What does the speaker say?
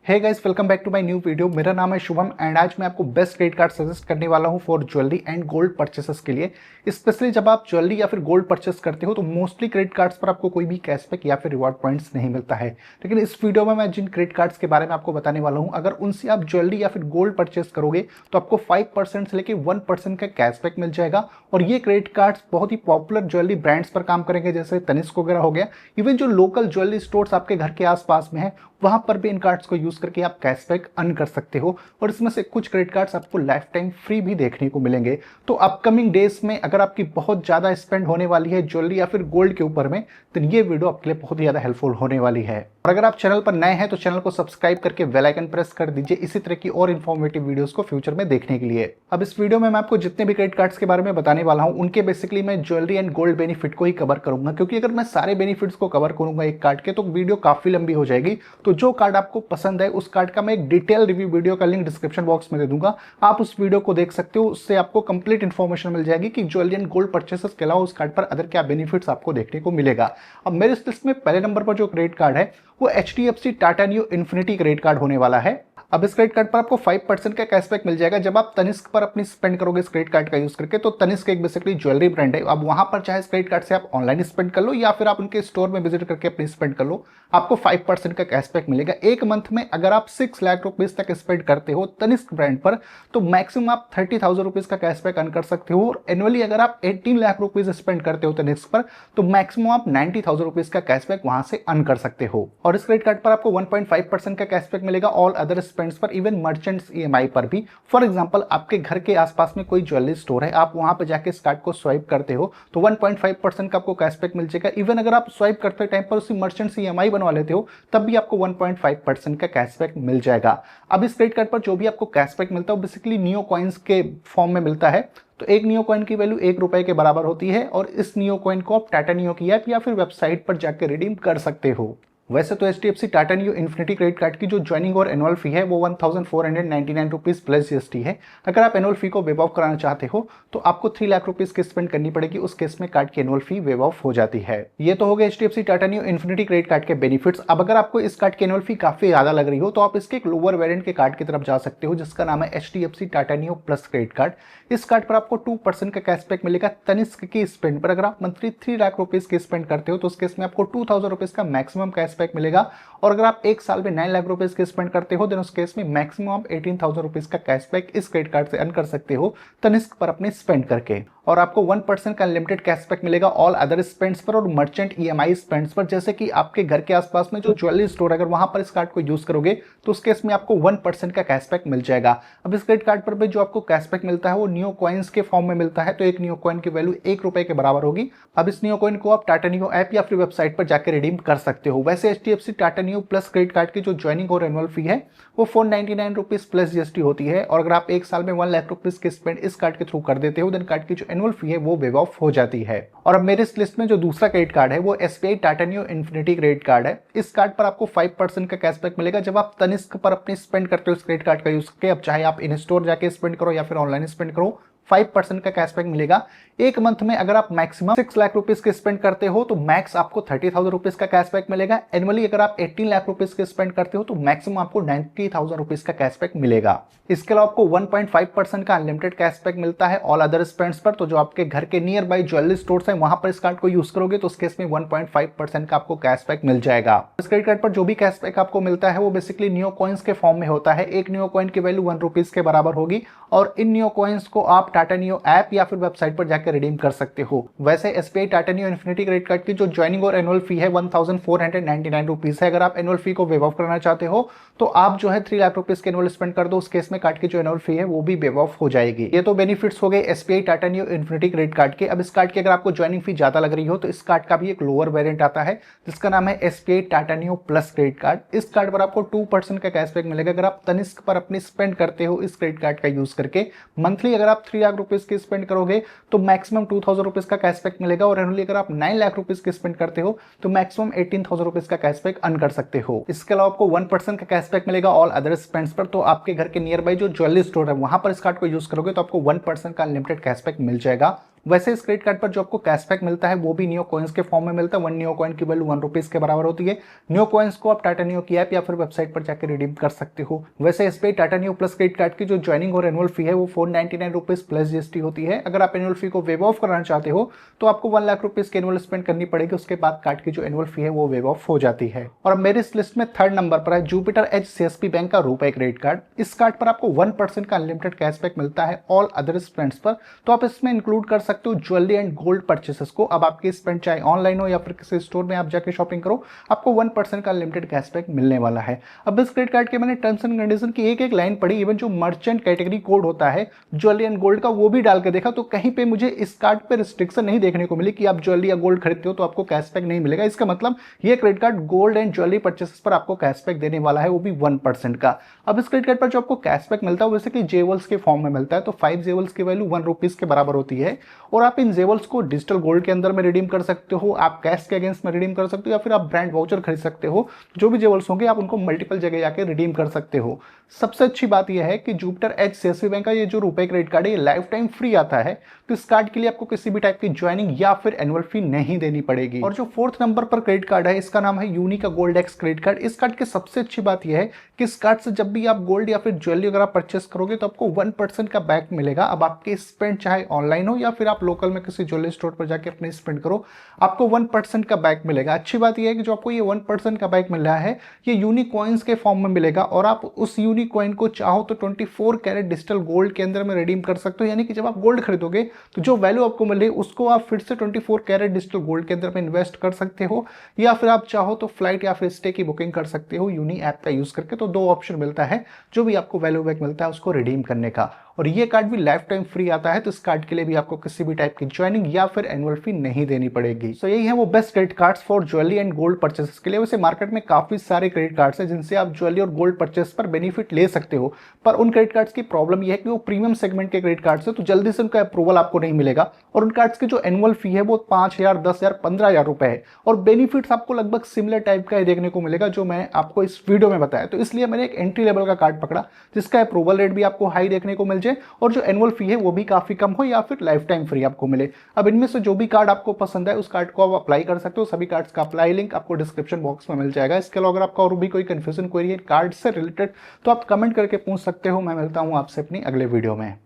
Hey guys, welcome back to my new video. मेरा नाम है शुभम एंड आज मैं आपको बेस्ट क्रेडिट कार्ड सजेस्ट करने वाला हूं for jewellery and gold purchases के लिए। स्पेशली जब आप ज्वेलरी या फिर गोल्ड परचेस करते हो तो मोस्टली क्रेडिट कार्ड्स पर आपको कोई भी कैशबैक या फिर रिवॉर्ड पॉइंट्स नहीं मिलता है। लेकिन इस वीडियो में मैं जिन क्रेडिट कार्ड्स के बारे में आपको बताने वाला हूँ, अगर उनसे आप ज्वेलरी या फिर गोल्ड परचेस करोगे तो आपको 5% से लेकर 1% का कैशबैक मिल जाएगा। और ये क्रेडिट कार्ड्स बहुत ही पॉपुलर ज्वेलरी ब्रांड्स पर काम करेंगे, जैसे तनिष्क वगैरह हो गया। इवन जो लोकल ज्वेलरी स्टोर्स आपके घर के आसपास में है वहां पर भी इन कार्ड्स को यूज करके आप कैशबैक अर्न कर सकते हो। और इसमें से कुछ क्रेडिट कार्ड्स आपको लाइफ टाइम फ्री भी देखने को मिलेंगे। तो अपकमिंग डेज में अगर आपकी बहुत ज्यादा स्पेंड होने वाली है ज्वेलरी या फिर गोल्ड के ऊपर में, तो ये वीडियो आपके लिए बहुत ही ज्यादा हेल्पफुल होने वाली है। और अगर आप चैनल पर नए हैं तो चैनल को सब्सक्राइब करके बेल आइकन प्रेस कर दीजिए इसी तरह की और इन्फॉर्मेटिव वीडियोस को फ्यूचर में देखने के लिए। अब इस वीडियो में मैं आपको जितने भी क्रेडिट कार्ड्स के बारे में बताने वाला हूं उनके बेसिकली मैं ज्वेलरी एंड गोल्ड बेनिफिट को ही कवर करूंगा, क्योंकि अगर मैं सारे बेनिफिट्स को कवर करूंगा एक कार्ड के तो वीडियो काफी लंबी हो जाएगी। तो जो कार्ड आपको पसंद है उस कार्ड का मैं एक डिटेल रिव्यू वीडियो का लिंक डिस्क्रिप्शन बॉक्स में दे दूंगा, आप उस वीडियो को देख सकते हो। उससे आपको कंप्लीट इन्फॉर्मेशन मिल जाएगी कि ज्वेलरी एंड गोल्ड परचेसेस के अलावा उस कार्ड पर अदर क्या बेनिफिट्स आपको देखने को मिलेगा। अब मेरे इस लिस्ट में पहले नंबर पर जो क्रेडिट कार्ड है वो HDFC Tata new infinity credit card होने वाला है। अब इस क्रेडिट कार्ड पर आपको 5% का कैशबैक मिल जाएगा जब आप तनिष्क पर अपनी स्पेंड करोगे इस क्रेडिट कार्ड का यूज करके। तो तनिष्क एक बेसिकली ज्वेलरी ब्रांड है। अब वहां पर चाहे इस क्रेडिट कार्ड से आप ऑनलाइन स्पेंड कर लो या फिर आप उनके स्टोर में विजिट करके अपनी स्पेंड कर लो, आपको 5% का कैशबैक मिलेगा। एक मंथ में अगर आप 6 लाख रुपीज तक स्पेंड करते हो तनिष्क ब्रांड पर तो मैक्सिमम आप 30,000 रुपीज का कैशबैक अर्न कर सकते हो। और एनुअली अगर आप 18 लाख रुपीज स्पेंड करते हो तनिष्क पर तो मैक्सिमम आप 90,000 रुपीज का कैशबैक वहां से अर्न कर सकते हो। और इस क्रेडिट कार्ड पर आपको 1.5% का कैशबैक मिलेगा ऑल अदर स्पेंड्स पर, इवन मर्चेंट्स EMI पर भी। फॉर एग्जांपल आपके घर के आसपास में कोई ज्वेलरी स्टोर है, आप वहां पे जाके इस कार्ड को स्वाइप करते हो तो 1.5% का आपको कैशबैक मिल जाएगा। इवन अगर आप स्वाइप करते टाइम पर उसी मर्चेंट्स EMI बनवा लेते हो तब भी आपको 1.5% का कैशबैक मिल जाएगा। अब इस क्रेडिट कार्ड पर जो भी आपको कैशबैक मिलता है वो बेसिकली नियो कॉइन्स के फॉर्म में मिलता है। तो एक नियो कॉइन की वैल्यू ₹1 के बराबर होती है और इस नियो कॉइन को आप टाटा नियो की ऐप या फिर वेबसाइट पर जाकर रिडीम कर सकते हो। वैसे तो HDFC Tata new infinity credit card की जो ज्वाइनिंग और एनुअल फी है वो 1499 रुपीज प्लस GST है। अगर आप एनुअल फी को वेव ऑफ कराना चाहते हो तो आपको 3 लाख रुपीज की स्पेंड करनी पड़ेगी, उस केस में कार्ड की एनुअल फी वेव ऑफ हो जाती है। ये तो हो गए HDFC Tata new infinity credit card के बेनिफिट्स। अब अगर आपको इस कार्ड की एनुअल फी काफी ज्यादा लग रही हो तो आप इसके एक लोअर वेरिएंट के कार्ड की तरफ जा सकते हो जिसका नाम है HDFC Tata new plus credit card. इस कार्ड पर आपको 2% का कैशबैक मिलेगा तनिष्क की स्पेंड पर। अगर आप मंथली 3 लाख रुपीज की स्पेंड करते हो तो उस केस में आपको 2,000 रुपीज का मैक्सिमम कैशबैक मिलेगा। और अगर आप एक साल में 9 लाख रुपीज की स्पेंड करते हो देन उस केस में मैक्सिमम आप 18,000 रुपीज का कैशबैक इस क्रेडिट कार्ड से अर्न कर सकते हो तनिष्क पर अपने स्पेंड करके। और आपको 1% का अनलिमिटेड कैशबैक मिलेगा ऑल अदर स्पेंड्स पर और मर्चेंट EMI स्पेंड्स पर, जैसे कि आपके घर के आसपास में जो ज्वेलरी स्टोर है अगर वहां पर इस कार्ड को यूज करोगे तो उस केस में आपको 1% का कैशबैक मिल जाएगा। अब इस क्रेडिट कार्ड पर भी जो आपको कैशबैक मिलता है वो नियो कॉइन्स के फॉर्म में मिलता है। तो एक नियो कॉइन की वैल्यू ₹1 के बराबर होगी। अब इस नियो कॉइन को आप टाटा नियो ऐप या फिर वेबसाइट पर जाकर रिडीम कर सकते हो। वैसे HDFC Tata neo plus credit card की जो ज्वाइनिंग और एनुअल फी है वो 499 रुपीज प्लस GST होती है। और अगर आप एक साल में 1 लाख रुपीज की स्पेंड इस कार्ड के थ्रू कर देते हो देन कार्ड की जो एनुअल फी है वो वेव ऑफ हो जाती है। और अब मेरे इस लिस्ट में जो दूसरा क्रेडिट कार्ड है वो SBI Tata new infinity credit card है। इस कार्ड पर आपको 5% का कैशबैक मिलेगा जब आप तनिष्क पर अपनी स्पेंड करते हो इस क्रेडिट कार्ड का यूज करके। अब चाहे आप इन स्टोर जाके स्पेंड करो या फिर ऑनलाइन स्पेंड करो, 5% का कैशबैक मिलेगा। एक मंथ में अगर आप मैक्सिमम 6 लाख रुपीज के स्पेंड करते हो तो मैक्स आपको 30,000 रुपीज का कैशबैक मिलेगा। एनुअली अगर आप 18 लाख रुपीज के स्पेंड करते हो तो मैक्सिमम आपको 90,000 रुपीज का कैशबैक मिलेगा। इसके अलावा आपको 1.5% का अनलिमिटेड कैशबैक मिलता है ऑल अदर स्पेंड्स पर। तो जो आपके घर के नियर बाई ज्वेलरी स्टोर्स हैं वहां पर इस कार्ड को यूज करोगे तो उस केस में 1.5% का आपको कैशबैक मिल जाएगा। इस क्रेडिट कार्ड पर जो भी कैशबैक आपको मिलता है वो बेसिकली नियो कॉइन्स के फॉर्म में होता है। एक नियो कॉइन की वैल्यू ₹1 के बराबर होगी और इन नियो कॉइन्स को आप टाटा नियो ऐप या फिर वेबसाइट पर जाकर रिडीम कर सकते हो। वैसे SBI Tata new infinity credit card की जो ज्वाइनिंग और एनुअल फी है 1499 रुपीज है। अगर आप एनुअल फी को वेव ऑफ करना चाहते हो तो आप जो है 3 लाख रुपीज के एनुअल स्पेंड कर दो, उस केस में कार्ड की जो एनुअल फी है वो भी वेव ऑफ हो जाएगी। ये तो बेनिफिट्स हो गए SBI Tata new infinity credit card के। अब इस कार्ड की अगर आपको ज्वाइनिंग फी ज्यादा लग रही हो तो इस कार्ड का भी एक लोअर वेरिएंट आता है जिसका नाम है SBI Tata new plus credit card. इस कार्ड पर आपको 2% का कैशबैक मिलेगा अगर आप तनिष्क पर अपनी स्पेंड करते हो इस क्रेडिट कार्ड का यूज करके। मंथली अगर आप 3 लाख रुपीज की स्पेंड करोगे तो मैक्सिमम 2,000 रुपीज का कैशबैक मिलेगा। और एनुअली अगर आप 9 लाख रुपीज की स्पेंड करते हो तो मैक्सिमम 18,000 रुपीज का कैशबैक अर्न कर सकते हो। इसके अलावा आपको 1% का कैशबैक मिलेगा ऑल अदर स्पेंड्स पर। तो आपके घर के नियर बाई जो ज्वेलरी स्टोर है वहां पर इस कार्ड को यूज करोगे तो आपको 1% का अनलिमिटेड कैशबैक मिल जाएगा वैसे इस क्रेडिट कार्ड पर जो आपको कैशबैक मिलता है वो भी नियो कॉइन्स के फॉर्म में मिलता है। 1 नियो कॉइन की वैल्यू 1 रुपीज के बराबर होती है। नियो कॉइन्स को आप टाटा नियो की ऐप या फिर वेबसाइट पर जाकर रिडीम कर सकते हो। वैसे इस पे Tata neo plus credit card की जो ज्वाइनिंग और एनुअल फी है वो 499 रुपीज प्लस जीएसटी होती है। अगर आप एनुअल फी को वेव ऑफ कराना चाहते हो तो आपको 1 लाख रुपीज की एनुअल स्पेंड करनी पड़ेगी, उसके बाद कार्ड की जो एनुअल फी है वो वेव ऑफ हो जाती है। और अब मेरी इस लिस्ट में थर्ड नंबर पर है जुपिटर एज सीएसबी बैंक का रुपए क्रेडिट कार्ड। इस कार्ड पर आपको 1% का अनलिमिटेड कैशबैक मिलता है ऑल अदर स्पेंड्स पर। तो आप इसमें इंक्लूड कर सकते हो ज्वेलरी एंड गोल्ड परचेसेस को। अब आपकी स्पेंड चाहे ऑनलाइन हो या फिर किसी स्टोर में आप जाके शॉपिंग करो, आपको 1% का अनलिमिटेड कैशबैक मिलने वाला है। अब इस क्रेडिट कार्ड के मैंने टर्म्स एंड कंडीशन की एक एक लाइन पढ़ी, इवन जो मर्चेंट कैटेगरी कोड होता है ज्वेलरी एंड गोल्ड का वो भी डाल के देखा, तो कहीं पे मुझे इस कार्ड पे रिस्ट्रिक्शन नहीं देखने को मिली कि आप ज्वेलरी या गोल्ड खरीदते हो तो आपको कैशबैक नहीं मिलेगा। इसका मतलब ये credit card gold and jewellery purchases पर आपको कैशबैक देने वाला है, वो भी 1% का। अब इस क्रेडिट कार्ड पर जो आपको कैशबैक मिलता है वैसे कि जेवल्स के फॉर्म में मिलता है। तो 5 जेवल्स की वैल्यू 1 रुपीज के बराबर होती है और आप इन जेवल्स को डिजिटल गोल्ड के अंदर में रिडीम कर सकते हो, आप कैश के अगेंस्ट में रिडीम कर सकते हो या फिर आप ब्रांड वाउचर खरीद सकते हो। जो भी जेवल्स होंगे आप उनको मल्टीपल जगह जाके रिडीम कर सकते हो। सबसे अच्छी बात यह है कि जुपिटर एज सीएसबी बैंक का ये जो रुपए क्रेडिट कार्ड है ये लाइफ टाइम फ्री आता है। तो इस कार्ड के लिए आपको किसी भी टाइप की ज्वाइनिंग या फिर एनुअल फी नहीं देनी पड़ेगी। और जो फोर्थ नंबर पर क्रेडिट कार्ड है इसका नाम है यूनिका गोल्ड एक्स क्रेडिट कार्ड। इस कार्ड की सबसे अच्छी बात यह है कि इस कार्ड से जब भी आप गोल्ड या फिर ज्वेलरी वगैरह परचेस करोगे तो आपको 1% का बैक मिलेगा। अब आपके स्पेंड चाहे ऑनलाइन हो या फिर आप लोकल में किसी ज्वेलरी स्टोर पर जाके अपने स्पेंड करो, आपको 1% का बैक मिलेगा। अच्छी बात यह है कि जो आपको ये 1% का बैक मिल रहा है ये यूनिक कॉइन्स के फॉर्म में मिलेगा और आप उस यूनिक कॉइन को चाहो तो 24 कैरेट डिजिटल गोल्ड के अंदर में रिडीम कर सकते हो। यानी कि जब आप गोल्ड खरीदोगे तो जो वैल्यू आपको मिले उसको आप फिर से 24 कैरेट डिजिटल गोल्ड के अंदर में इन्वेस्ट कर सकते हो, या फिर आप चाहो तो फ्लाइट या फिर स्टे की बुकिंग कर सकते हो यूनी ऐप का यूज करके। तो 2 ऑप्शन मिलता है जो भी आपको वैल्यू बैक मिलता है उसको रिडीम करने का। और ये कार्ड भी लाइफ टाइम फ्री आता है, तो इस कार्ड के लिए भी आपको किसी भी टाइप की ज्वाइनिंग या फिर एनुअल फी नहीं देनी पड़ेगी। सो यही है वो best credit cards for jewellery and gold purchases के लिए। वैसे मार्केट में काफी सारे क्रेडिट कार्ड्स हैं जिनसे आप ज्वेलरी और गोल्ड परचेस पर बेनिफिट ले सकते हो, पर उन क्रेडिट कार्ड्स की प्रॉब्लम यह है कि वो प्रीमियम सेगमेंट के क्रेडिट कार्ड्स है, तो जल्दी से उनका अप्रूवल आपको नहीं मिलेगा। और उन कार्ड्स की जो एनुअल फी है वो 5,000, 10,000, 15,000 रुपए है और बेनिफिट्स आपको लगभग सिमिलर टाइप का ही देखने को मिलेगा जो मैं आपको इस वीडियो में बताया। तो इसलिए मैंने एक एंट्री लेवल का कार्ड पकड़ा जिसका अप्रूवल रेट भी आपको हाई देखने को मिल जाए और जो एनुअल फी है वो भी काफी कम हो या फिर लाइफ टाइम फ्री आपको मिले। अब इनमें से जो भी कार्ड आपको पसंद है उस कार्ड को आप अप्लाई कर सकते हो। सभी कार्ड्स का अप्लाई लिंक आपको डिस्क्रिप्शन बॉक्स में मिल जाएगा। इसके अलावा अगर आपका और भी कोई कंफ्यूजन क्वेरी है कार्ड से रिलेटेड तो आप कमेंट करके पूछ सकते हो। मैं मिलता हूं आपसे अपनी अगले वीडियो में।